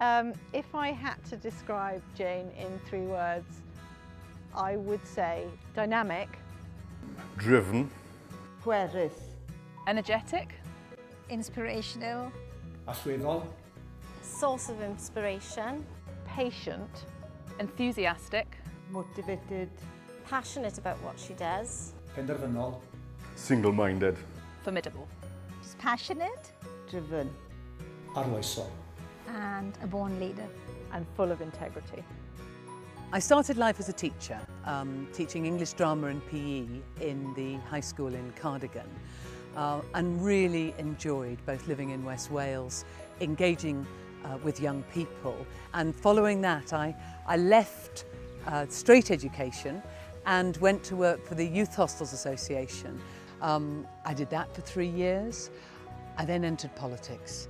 If I had to describe Jane in 3 words, I would say dynamic, driven, pwerus, energetic, inspirational, allweddol, source of inspiration, patient, enthusiastic, motivated, passionate about what she does, penderfynol, single-minded. formidable. passionate, driven, arloesol. and a born leader. and full of integrity. I started life as a teacher, teaching English drama and PE in the high school in Cardigan, and really enjoyed both living in West Wales, engaging with young people. And following that, I left straight education and went to work for the Youth Hostels Association. I did that for 3 years. I then entered politics.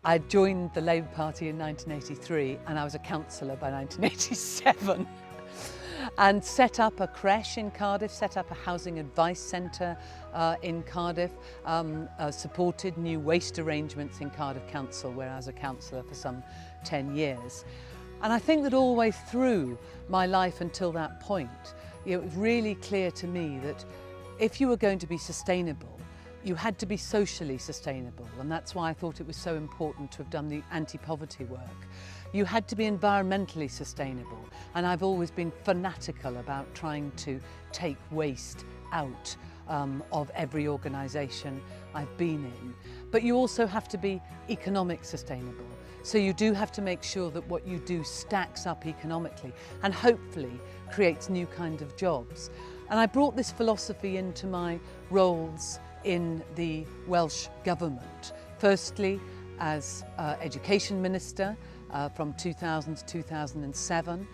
I joined the Labour Party in 1983 and I was a councillor by 1987 and set up a creche in Cardiff, set up a housing advice centre in Cardiff, supported new waste arrangements in Cardiff Council where I was a councillor for some 10 years. And I think that all the way through my life until that point, it was really clear to me that if you were going to be sustainable, you had to be socially sustainable, and that's why I thought it was so important to have done the anti-poverty work. You had to be environmentally sustainable, and I've always been fanatical about trying to take waste out of every organisation I've been in. But you also have to be economic sustainable. So you do have to make sure that what you do stacks up economically and hopefully creates new kind of jobs. And I brought this philosophy into my roles in the Welsh Government. Firstly, as Education Minister from 2000 to 2007.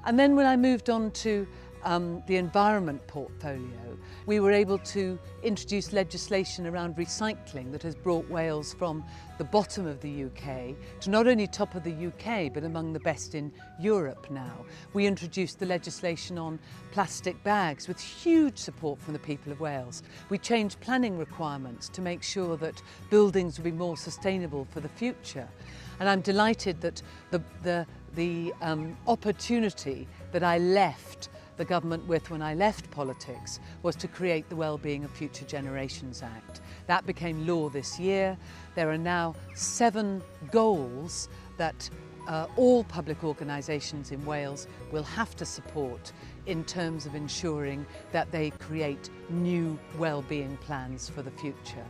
And then when I moved on to the environment portfolio, we were able to introduce legislation around recycling that has brought Wales from the bottom of the UK to not only top of the UK but among the best in Europe now. We introduced the legislation on plastic bags with huge support from the people of Wales. We changed planning requirements to make sure that buildings would be more sustainable for the future. And I'm delighted that the opportunity that I left the government with when I left politics was to create the Wellbeing of Future Generations Act. That became law this year. There are now 7 goals that all public organisations in Wales will have to support in terms of ensuring that they create new wellbeing plans for the future.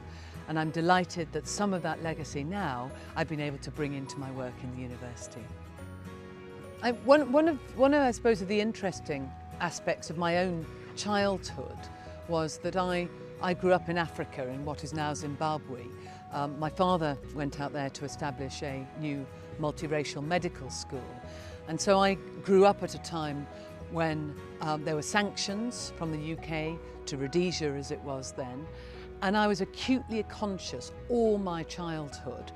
And I'm delighted that some of that legacy now I've been able to bring into my work in the university. One of I suppose of the interesting aspects of my own childhood was that I grew up in Africa in what is now Zimbabwe. My father went out there to establish a new multiracial medical school, and so I grew up at a time when there were sanctions from the UK to Rhodesia as it was then, and I was acutely conscious all my childhood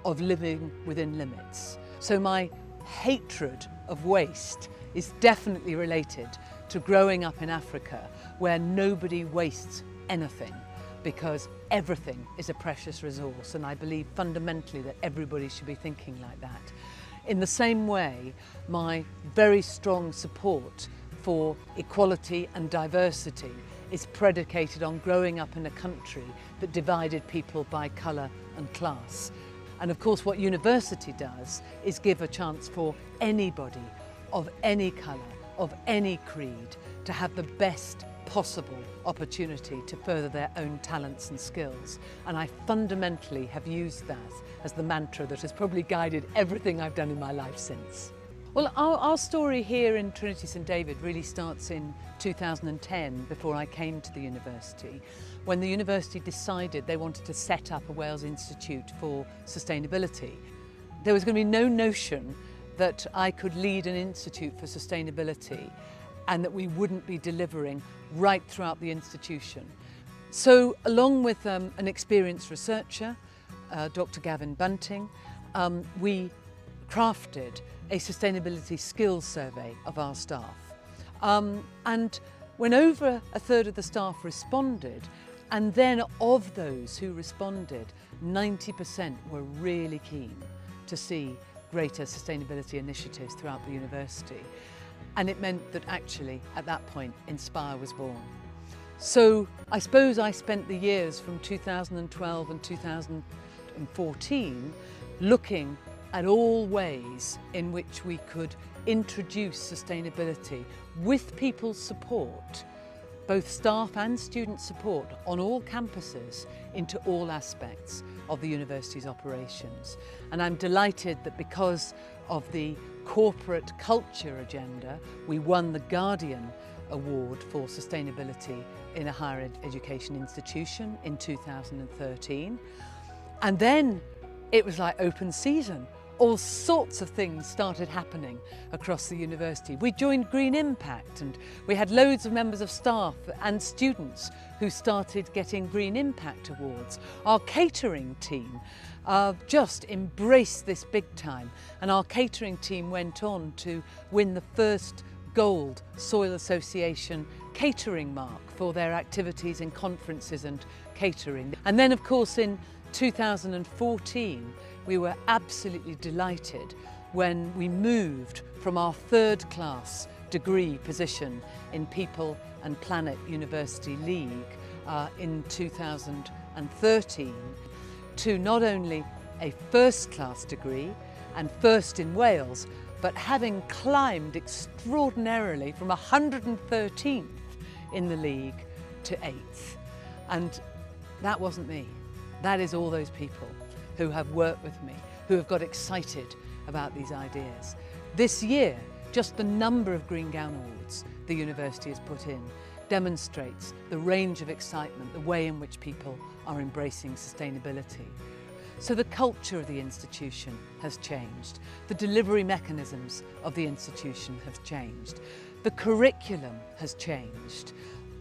of living within limits. So my hatred of waste is definitely related to growing up in Africa where nobody wastes anything because everything is a precious resource, and I believe fundamentally that everybody should be thinking like that. In the same way, my very strong support for equality and diversity is predicated on growing up in a country that divided people by colour and class. And of course what university does is give a chance for anybody of any colour, of any creed, to have the best possible opportunity to further their own talents and skills. And I fundamentally have used that as the mantra that has probably guided everything I've done in my life since. Well, our story here in Trinity St David really starts in 2010, before I came to the university, when the university decided they wanted to set up a Wales Institute for Sustainability. There was going to be no notion that I could lead an institute for sustainability and that we wouldn't be delivering right throughout the institution. So along with an experienced researcher, Dr. Gavin Bunting, we crafted a sustainability skills survey of our staff. And when over a third of the staff responded, and then of those who responded, 90% were really keen to see greater sustainability initiatives throughout the university. And it meant that actually, at that point, Inspire was born. So I suppose I spent the years from 2012 and 2014 looking at all ways in which we could introduce sustainability with people's support, both staff and student support on all campuses, into all aspects of the university's operations. And I'm delighted that because of the corporate culture agenda, we won the Guardian Award for Sustainability in a Higher Education Institution in 2013. And then it was like open season. All sorts of things started happening across the university. We joined Green Impact, and we had loads of members of staff and students who started getting Green Impact awards. Our catering team just embraced this big time, and our catering team went on to win the first Gold Soil Association catering mark for their activities in conferences and catering. And then, of course, in 2014, we were absolutely delighted when we moved from our third-class degree position in People and Planet University League in 2013 to not only a first-class degree and first in Wales, but having climbed extraordinarily from 113th in the league to 8th. And that wasn't me. That is all those people who have worked with me, who have got excited about these ideas. This year, just the number of Green Gown Awards the university has put in demonstrates the range of excitement, the way in which people are embracing sustainability. So the culture of the institution has changed. The delivery mechanisms of the institution have changed. The curriculum has changed.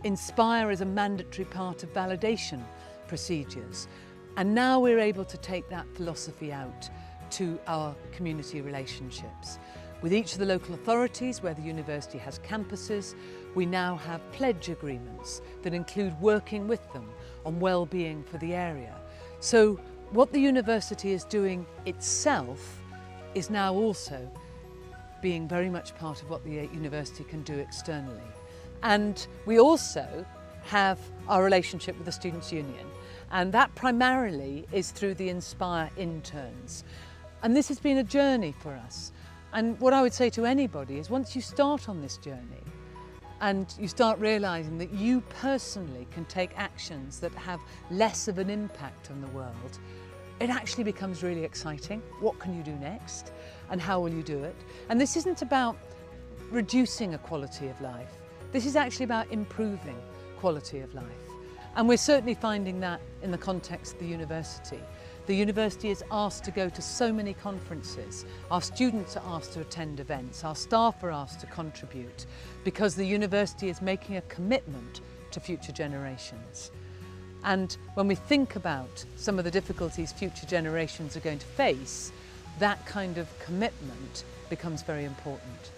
Inspire is a mandatory part of validation procedures. And now we're able to take that philosophy out to our community relationships. With each of the local authorities where the university has campuses, we now have pledge agreements that include working with them on well-being for the area. So what the university is doing itself is now also being very much part of what the university can do externally. And we also have our relationship with the Students' Union, and that primarily is through the Inspire interns. And this has been a journey for us. And what I would say to anybody is, once you start on this journey and you start realising that you personally can take actions that have less of an impact on the world, it actually becomes really exciting. What can you do next? And how will you do it? And this isn't about reducing a quality of life. This is actually about improving quality of life. And we're certainly finding that in the context of the university. The university is asked to go to so many conferences. Our students are asked to attend events. Our staff are asked to contribute because the university is making a commitment to future generations. And when we think about some of the difficulties future generations are going to face, that kind of commitment becomes very important.